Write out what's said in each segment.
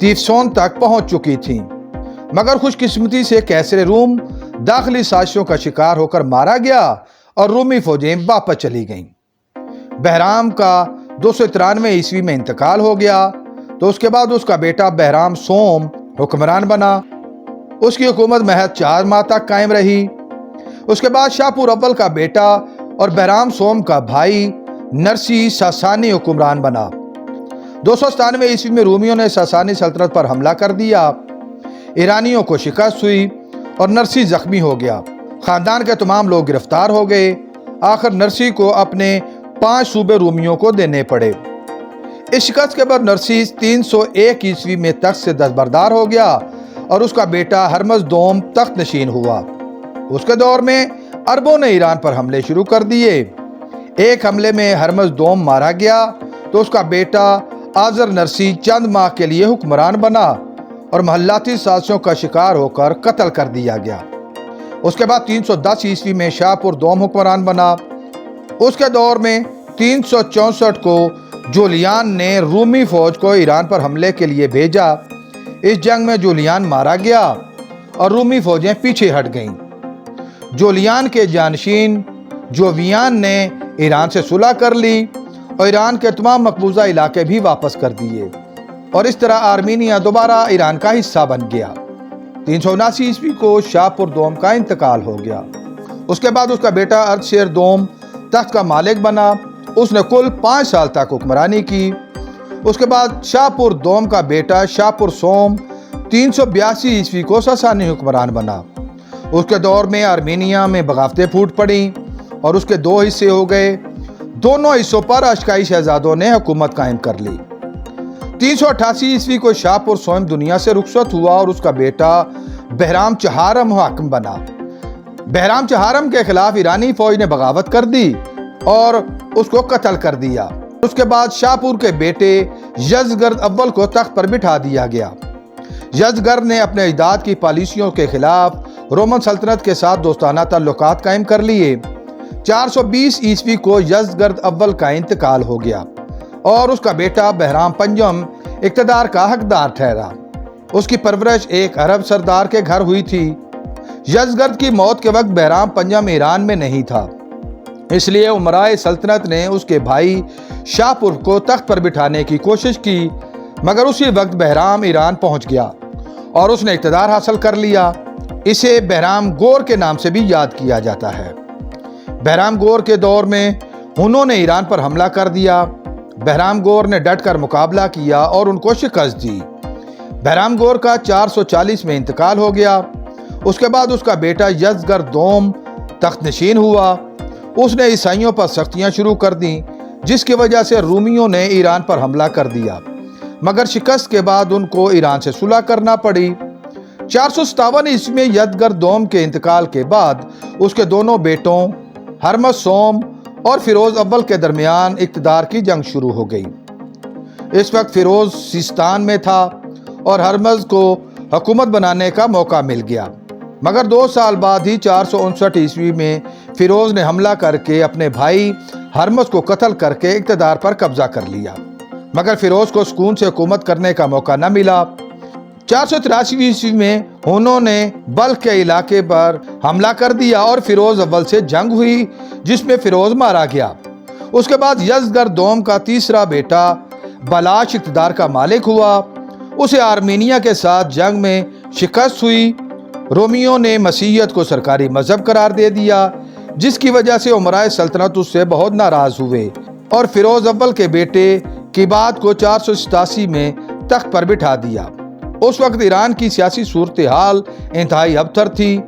تیفسون تک پہنچ چکی تھیں، مگر خوش قسمتی سے کیسر روم داخلی سازشوں کا شکار ہو کر مارا گیا اور رومی فوجیں واپس چلی گئیں۔ بہرام کا 293 عیسوی میں انتقال ہو گیا تو اس کے بعد اس کا بیٹا بہرام سوم حکمران بنا۔ اس کی حکومت محض 4 ماہ تک قائم رہی۔ اس کے بعد شاپور اول کا بیٹا اور بہرام سوم کا بھائی نرسی ساسانی حکمران بنا۔ 297 عیسوی میں رومیوں نے ساسانی سلطنت پر حملہ کر دیا، ایرانیوں کو شکست ہوئی اور نرسی زخمی ہو گیا۔ خاندان کے تمام لوگ گرفتار ہو گئے۔ آخر نرسی کو اپنے 5 صوبے رومیوں کو دینے پڑے۔ اس شکست کے بعد نرسی 301 عیسوی میں تخت سے دستبردار ہو گیا اور اس کا بیٹا ہرمز دوم تخت نشین ہوا۔ اس کے دور میں عربوں نے ایران پر حملے شروع کر دیے۔ ایک حملے میں ہرمز دوم مارا گیا تو اس کا بیٹا آذر نرسی چند ماہ کے لیے حکمران بنا اور محلاتی سازشوں کا شکار ہو کر قتل کر دیا گیا۔ اس کے بعد 310 عیسوی میں شاپور دوم حکمران بنا۔ اس کے دور میں 364 کو جولیان نے رومی فوج کو ایران پر حملے کے لیے بھیجا۔ اس جنگ میں جولیان مارا گیا اور رومی فوجیں پیچھے ہٹ گئیں۔ جولیان کے جانشین جوویان نے ایران سے صلح کر لی اور ایران کے تمام مقبوضہ علاقے بھی واپس کر دیے اور اس طرح آرمینیا دوبارہ ایران کا حصہ بن گیا۔ 379 عیسوی کو شاپور دوم کا انتقال ہو گیا۔ اس کے بعد اس کا بیٹا اردشیر دوم تخت کا مالک بنا۔ اس نے کل 5 سال تک حکمرانی کی۔ اس کے بعد شاپور دوم کا بیٹا شاپور سوم 382 عیسوی کو ساسانی حکمران بنا۔ اس کے دور میں آرمینیا میں بغاوتیں پھوٹ پڑیں اور اس کے 2 حصے ہو گئے۔ دونوں حصوں پر اشکائی شہزادوں نے حکومت قائم کر لی۔ 388 عیسوی کو شاپور سوم دنیا سے رخصت ہوا اور اس کا بیٹا بہرام چہارم حاکم بنا۔ بہرام چہارم کے خلاف ایرانی فوج نے بغاوت کر دی اور اس کو قتل کر دیا۔ اس کے بعد شاپور کے بیٹے یزدگرد اول کو تخت پر بٹھا دیا گیا۔ یزدگرد نے اپنے اجداد کی پالیسیوں کے خلاف رومن سلطنت کے ساتھ دوستانہ تعلقات قائم کر لیے۔ 420 عیسوی کو یزدگرد اول کا انتقال ہو گیا اور اس کا بیٹا بہرام پنجم اقتدار کا حقدار ٹھہرا۔ اس کی پرورش ایک عرب سردار کے گھر ہوئی تھی۔ یزدگرد کی موت کے وقت بہرام پنجم ایران میں نہیں تھا، اس لیے امرائے سلطنت نے اس کے بھائی شاپور کو تخت پر بٹھانے کی کوشش کی، مگر اسی وقت بہرام ایران پہنچ گیا اور اس نے اقتدار حاصل کر لیا۔ اسے بہرام گور کے نام سے بھی یاد کیا جاتا ہے۔ بہرام گور کے دور میں انہوں نے ایران پر حملہ کر دیا۔ بہرام گور نے ڈٹ کر مقابلہ کیا اور ان کو شکست دی۔ بہرام گور کا 440 میں انتقال ہو گیا۔ اس کے بعد اس کا بیٹا یزدگرد دوم تخت نشین ہوا۔ اس نے عیسائیوں پر سختیاں شروع کر دیں، جس کی وجہ سے رومیوں نے ایران پر حملہ کر دیا، مگر شکست کے بعد ان کو ایران سے صلح کرنا پڑی۔ 457 عیسوی میں یزدگرد دوم کے انتقال کے بعد اس کے دونوں بیٹوں ہرمز سوم اور فیروز اول کے درمیان اقتدار کی جنگ شروع ہو گئی۔ اس وقت فیروز سیستان میں تھا اور ہرمز کو حکومت بنانے کا موقع مل گیا، مگر 2 سال بعد ہی 459 عیسوی میں فیروز نے حملہ کر کے اپنے بھائی ہرمز کو قتل کر کے اقتدار پر قبضہ کر لیا، مگر فیروز کو سکون سے حکومت کرنے کا موقع نہ ملا۔ 483 عیسوی میں انہوں نے بلخ کے علاقے پر حملہ کر دیا اور فیروز اول سے جنگ ہوئی، جس میں فیروز مارا گیا۔ اس کے بعد یزدگرد دوم کا تیسرا بیٹا بلاش اقتدار کا مالک ہوا۔ اسے آرمینیا کے ساتھ جنگ میں شکست ہوئی۔ رومیوں نے مسیحیت کو سرکاری مذہب قرار دے دیا، جس کی وجہ سے امرائے سلطنت اس سے بہت ناراض ہوئے اور فیروز اول کے بیٹے کیباد کو 487 میں تخت پر بٹھا دیا۔ اس وقت ایران کی سیاسی صورتحال انتہائی ابتر تھی۔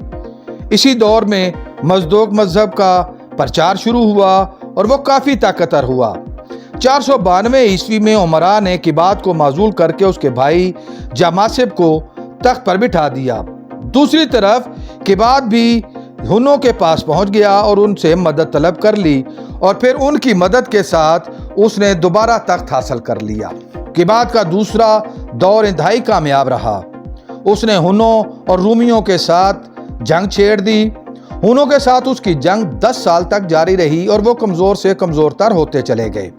اسی دور میں مزدوق مذہب کا پرچار شروع ہوا اور وہ کافی طاقتور ہوا۔ 492 عیسوی میں امراء نے کیباد کو معزول کر کے اس کے بھائی جاماسب کو تخت پر بٹھا دیا۔ دوسری طرف کیباد بھی ہنوں کے پاس پہنچ گیا اور ان سے مدد طلب کر لی اور پھر ان کی مدد کے ساتھ اس نے دوبارہ تخت حاصل کر لیا۔ کیباد کا دوسرا دور انتہائی کامیاب رہا۔ اس نے ہنوں اور رومیوں کے ساتھ جنگ چھیڑ دی۔ ہنوں کے ساتھ اس کی جنگ 10 سال تک جاری رہی اور وہ کمزور سے کمزور تر ہوتے چلے گئے،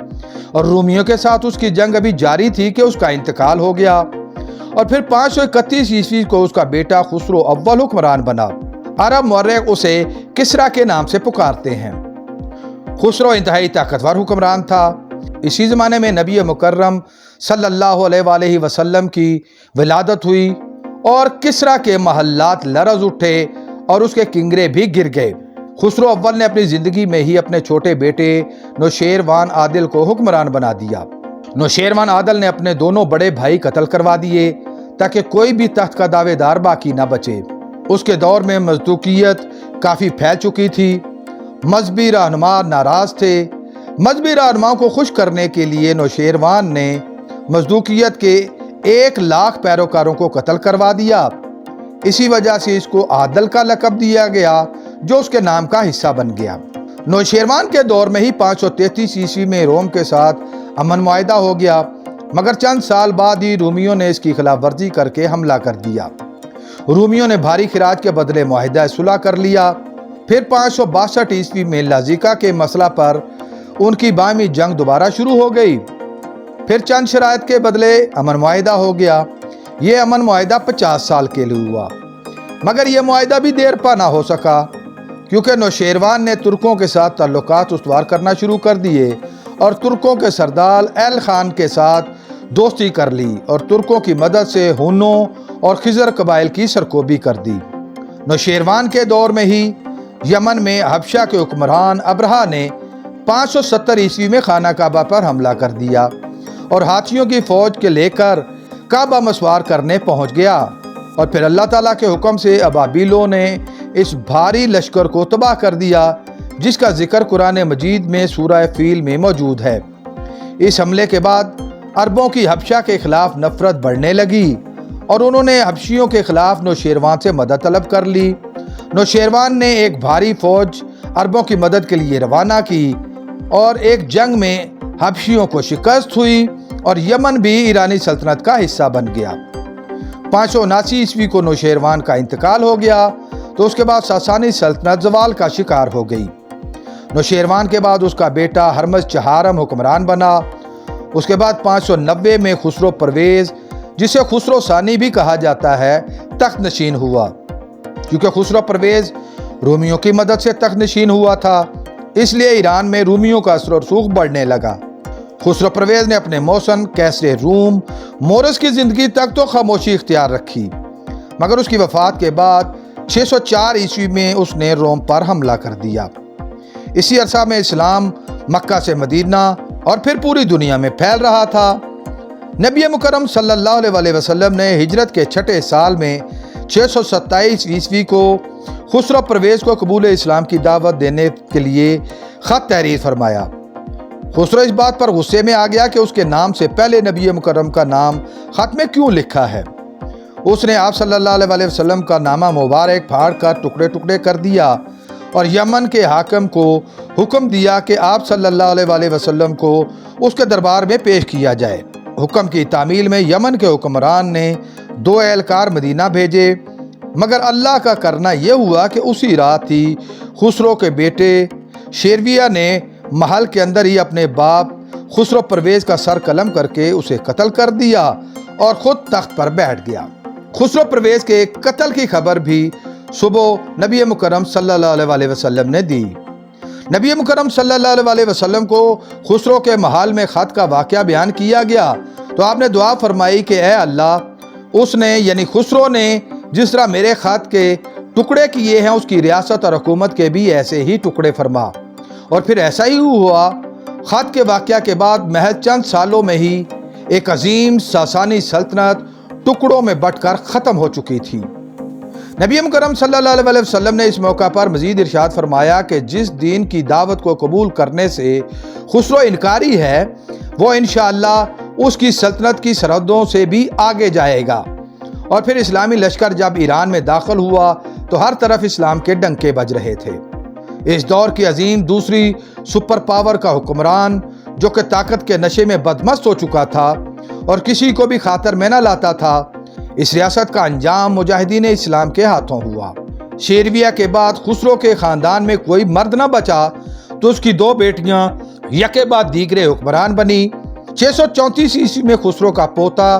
اور رومیوں کے ساتھ اس کی جنگ ابھی جاری تھی کہ اس کا انتقال ہو گیا۔ اور پھر 531 عیسوی کو اس کا بیٹا خسرو اول حکمران بنا۔ عرب مورخ اسے کسرا کے نام سے پکارتے ہیں۔ خسرو انتہائی طاقتور حکمران تھا۔ اسی زمانے میں نبی مکرم صلی اللہ علیہ وآلہ وسلم کی ولادت ہوئی اور کسرا کے محلات لرز اٹھے اور اس کے کنگرے بھی گر گئے۔ خسرو اول نے اپنی زندگی میں ہی اپنے چھوٹے بیٹے نوشیروان عادل کو حکمران بنا دیا۔ نوشیروان عادل نے اپنے دونوں بڑے بھائی قتل کروا دیے تاکہ کوئی بھی تخت کا دعوے دار باقی نہ بچے۔ اس کے دور میں مزدوقیت کافی پھیل چکی تھی۔ مذہبی رہنما ناراض تھے۔ مذہبی رہنماؤں کو خوش کرنے کے لیے نوشیروان نے مزدوقیت کے 1,00,000 پیروکاروں کو قتل کروا دیا۔ اسی وجہ سے اس کو عادل کا لقب دیا گیا جو اس کے نام کا حصہ بن گیا۔ نوشیروان کے دور میں ہی 533 عیسوی میں روم کے ساتھ امن معاہدہ ہو گیا، مگر چند سال بعد ہی رومیوں نے اس کی خلاف ورزی کر کے حملہ کر دیا۔ رومیوں نے بھاری خراج کے بدلے معاہدہ صلح کر لیا۔ پھر 562 عیسوی میں لازیکا کے مسئلہ پر ان کی باہمی جنگ دوبارہ شروع ہو گئی۔ پھر چند شرائط کے بدلے امن معاہدہ ہو گیا۔ یہ امن معاہدہ 50 سال کے لیے ہوا، مگر یہ معاہدہ بھی دیر پا نہ ہو سکا کیونکہ نوشیروان نے ترکوں کے ساتھ تعلقات استوار کرنا شروع کر دیے اور ترکوں کے سردار ایل خان کے ساتھ دوستی کر لی اور ترکوں کی مدد سے ہونوں اور خزر قبائل کی سرکوبی کر دی۔ نوشیروان کے دور میں ہی یمن میں حبشہ کے حکمران ابرہا نے 570 عیسوی میں خانہ کعبہ پر حملہ کر دیا اور ہاتھیوں کی فوج کے لے کر کعبہ مسوار کرنے پہنچ گیا، اور پھر اللہ تعالیٰ کے حکم سے ابابیلوں نے اس بھاری لشکر کو تباہ کر دیا جس کا ذکر قرآن مجید میں سورہ فیل میں موجود ہے۔ اس حملے کے بعد عربوں کی حبشہ کے خلاف نفرت بڑھنے لگی اور انہوں نے حبشیوں کے خلاف نوشیروان سے مدد طلب کر لی۔ نوشیروان نے ایک بھاری فوج عربوں کی مدد کے لیے روانہ کی اور ایک جنگ میں حبشیوں کو شکست ہوئی اور یمن بھی ایرانی سلطنت کا حصہ بن گیا۔ 579 عیسوی کو نوشیروان کا انتقال ہو گیا تو اس کے بعد ساسانی سلطنت زوال کا شکار ہو گئی۔ نوشیروان کے بعد اس کا بیٹا ہرمز چہارم حکمران بنا۔ اس کے بعد 590 میں خسرو پرویز، جسے خسرو ثانی بھی کہا جاتا ہے، تخت نشین ہوا۔ کیونکہ خسرو پرویز رومیوں کی مدد سے تخت نشین ہوا تھا، اس لیے ایران میں رومیوں کا اثر و رسوخ بڑھنے لگا۔ خسرو پرویز نے اپنے موسن کیسر روم مورس کی زندگی تک تو خاموشی اختیار رکھی، مگر اس کی وفات کے بعد 604 عیسوی میں اس نے روم پر حملہ کر دیا۔ اسی عرصہ میں اسلام مکہ سے مدینہ اور پھر پوری دنیا میں پھیل رہا تھا۔ نبی مکرم صلی اللہ علیہ وسلم نے ہجرت کے 6 سال میں 627 عیسوی کو خسرو پرویز کو قبول اسلام کی دعوت دینے کے لیے خط تحریر فرمایا۔ خسرو اس بات پر غصے میں آ گیا کہ اس کے نام سے پہلے نبی مکرم کا نام خط میں کیوں لکھا ہے۔ اس نے آپ صلی اللہ علیہ وسلم کا نامہ مبارک پھاڑ کر ٹکڑے ٹکڑے کر دیا اور یمن کے حاکم کو حکم دیا کہ آپ صلی اللہ علیہ وسلم کو اس کے دربار میں پیش کیا جائے۔ حکم کی تعمیل میں یمن کے حکمران نے 2 اہلکار مدینہ بھیجے، مگر اللہ کا کرنا یہ ہوا کہ اسی رات ہی خسرو کے بیٹے شیرویہ نے محل کے اندر ہی اپنے باپ خسرو پرویز کا سر قلم کر کے اسے قتل کر دیا اور خود تخت پر بیٹھ گیا۔ خسرو پرویز کے قتل کی خبر بھی صبح نبی مکرم صلی اللہ علیہ وسلم نے دی۔ نبی مکرم صلی اللہ علیہ وسلم کو خسرو کے محل میں خط کا واقعہ بیان کیا گیا تو آپ نے دعا فرمائی کہ اے اللہ، اس نے یعنی خسرو نے جس طرح میرے خط کے ٹکڑے کیے ہیں اس کی ریاست اور حکومت کے بھی ایسے ہی ٹکڑے فرما۔ اور پھر ایسا ہی ہوا۔ خط کے واقعہ کے بعد محض چند سالوں میں ہی ایک عظیم ساسانی سلطنت ٹکڑوں میں بٹ کر ختم ہو چکی تھی۔ نبی مکرم صلی اللہ علیہ وسلم نے اس موقع پر مزید ارشاد فرمایا کہ جس دین کی دعوت کو قبول کرنے سے خسرو انکاری ہے وہ انشاءاللہ اس کی سلطنت کی سرحدوں سے بھی آگے جائے گا۔ اور پھر اسلامی لشکر جب ایران میں داخل ہوا تو ہر طرف اسلام کے ڈنکے بج رہے تھے۔ اس دور کی عظیم دوسری سپر پاور کا حکمران جو کہ طاقت کے نشے میں بدمست ہو چکا تھا اور کسی کو بھی خاطر میں نہ لاتا تھا، اس ریاست کا انجام مجاہدین اسلام کے ہاتھوں ہوا۔ شیرویہ کے بعد خسرو کے خاندان میں کوئی مرد نہ بچا تو اس کی 2 بیٹیاں یکے بعد دیگرے حکمران بنی۔ 634 عیسوی میں خسرو کا پوتا